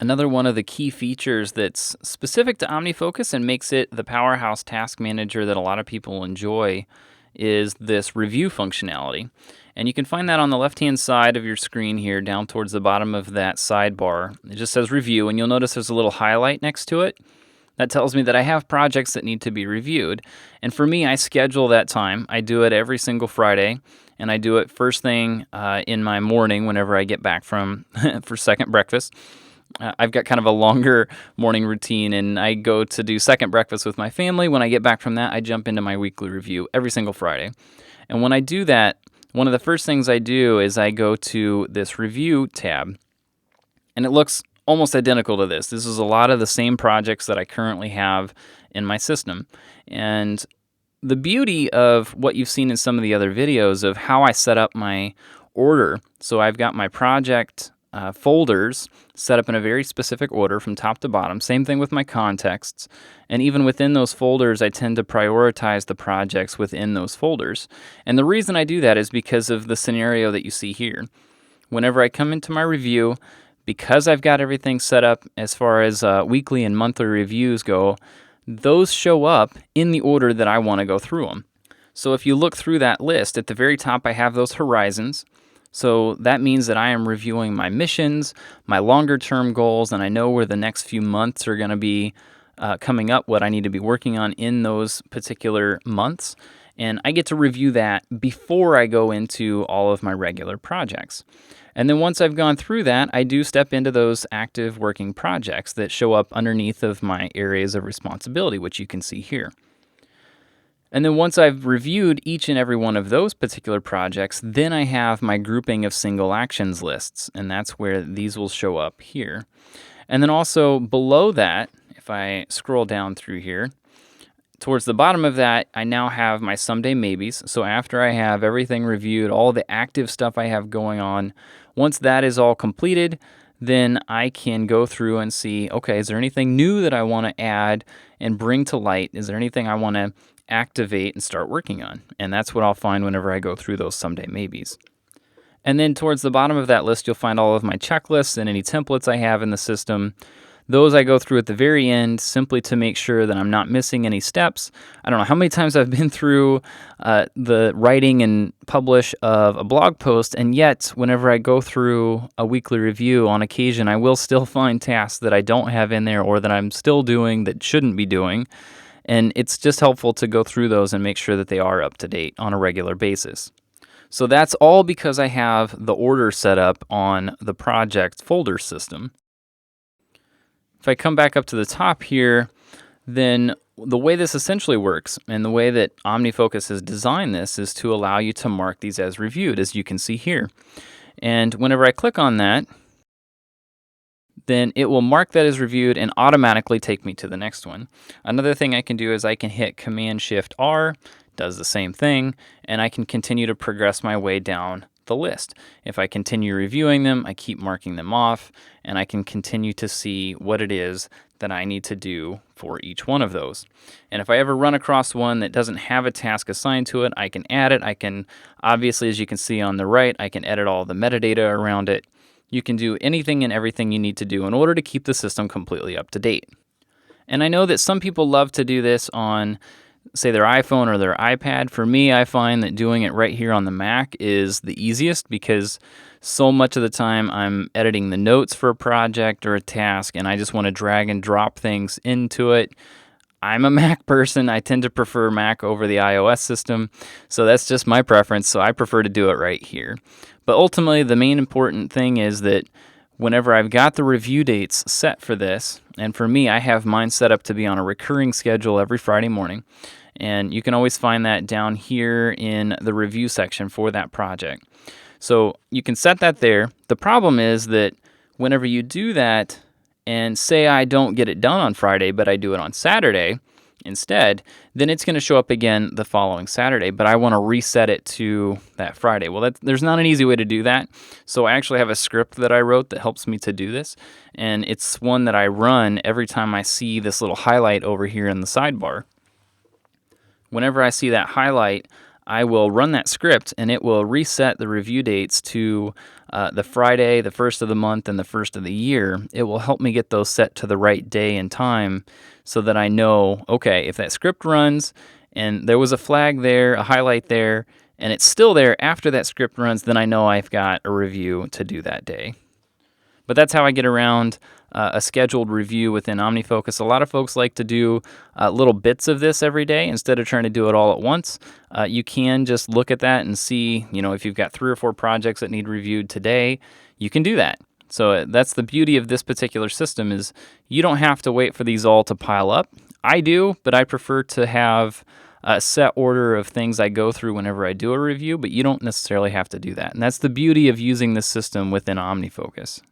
Another one of the key features that's specific to OmniFocus and makes it the powerhouse task manager that a lot of people enjoy is this review functionality. And you can find that on the left-hand side of your screen here, down towards the bottom of that sidebar. It just says review, and you'll notice there's a little highlight next to it. That tells me that I have projects that need to be reviewed. And for me, I schedule that time. I do it every single Friday, and I do it first thing in my morning whenever I get back from for second breakfast. I've got kind of a longer morning routine, and I go to do second breakfast with my family. When I get back from that, I jump into my weekly review every single Friday. And when I do that, one of the first things I do is I go to this review tab, and it looks almost identical to this. This is a lot of the same projects that I currently have in my system. And the beauty of what you've seen in some of the other videos of how I set up my order, so I've got my project folders set up in a very specific order from top to bottom. Same thing with my contexts. And even within those folders, I tend to prioritize the projects within those folders. And the reason I do that is because of the scenario that you see here. Whenever I come into my review, because I've got everything set up as far as weekly and monthly reviews go, those show up in the order that I want to go through them. So if you look through that list, at the very top I have those horizons. So that means that I am reviewing my missions, my longer term goals, and I know where the next few months are going to be coming up, what I need to be working on in those particular months. And I get to review that before I go into all of my regular projects. And then once I've gone through that, I do step into those active working projects that show up underneath of my areas of responsibility, which you can see here. And then once I've reviewed each and every one of those particular projects, then I have my grouping of single actions lists, and that's where these will show up here. And then also below that, if I scroll down through here, towards the bottom of that, I now have my someday maybes. So after I have everything reviewed, all the active stuff I have going on, once that is all completed, then I can go through and see, okay, is there anything new that I want to add and bring to light? Is there anything I want to activate and start working on? And that's what I'll find whenever I go through those someday maybes. And then towards the bottom of that list, you'll find all of my checklists and any templates I have in the system. Those I go through at the very end simply to make sure that I'm not missing any steps. I don't know how many times I've been through the writing and publish of a blog post, and yet whenever I go through a weekly review, on occasion I will still find tasks that I don't have in there or that I'm still doing that shouldn't be doing. And it's just helpful to go through those and make sure that they are up to date on a regular basis. So that's all because I have the order set up on the project folder system. If I come back up to the top here, then the way this essentially works and the way that OmniFocus has designed this is to allow you to mark these as reviewed, as you can see here. And whenever I click on that, then it will mark that as reviewed and automatically take me to the next one. Another thing I can do is I can hit Command-Shift-R, does the same thing, and I can continue to progress my way down the list. If I continue reviewing them, I keep marking them off, and I can continue to see what it is that I need to do for each one of those. And if I ever run across one that doesn't have a task assigned to it, I can add it. I can, obviously, as you can see on the right, I can edit all the metadata around it. You can do anything and everything you need to do in order to keep the system completely up to date. And I know that some people love to do this on, say, their iPhone or their iPad. For me, I find that doing it right here on the Mac is the easiest because so much of the time I'm editing the notes for a project or a task and I just want to drag and drop things into it. I'm a Mac person. I tend to prefer Mac over the iOS system, so that's just my preference, so I prefer to do it right here. But ultimately, the main important thing is that whenever I've got the review dates set for this, and for me, I have mine set up to be on a recurring schedule every Friday morning, and you can always find that down here in the review section for that project. So you can set that there. The problem is that whenever you do that, and say I don't get it done on Friday, but I do it on Saturday instead, then it's going to show up again the following Saturday, but I want to reset it to that Friday. Well, there's not an easy way to do that, so I actually have a script that I wrote that helps me to do this, and it's one that I run every time I see this little highlight over here in the sidebar. Whenever I see that highlight, I will run that script, and it will reset the review dates to the Friday, the first of the month, and the first of the year. It will help me get those set to the right day and time so that I know, okay, if that script runs and there was a flag there, a highlight there, and it's still there after that script runs, then I know I've got a review to do that day. But that's how I get around a scheduled review within OmniFocus. A lot of folks like to do little bits of this every day instead of trying to do it all at once. You can just look at that and see, if you've got 3 or 4 projects that need reviewed today, you can do that. So that's the beauty of this particular system is you don't have to wait for these all to pile up. I do, but I prefer to have a set order of things I go through whenever I do a review, but you don't necessarily have to do that. And that's the beauty of using this system within OmniFocus.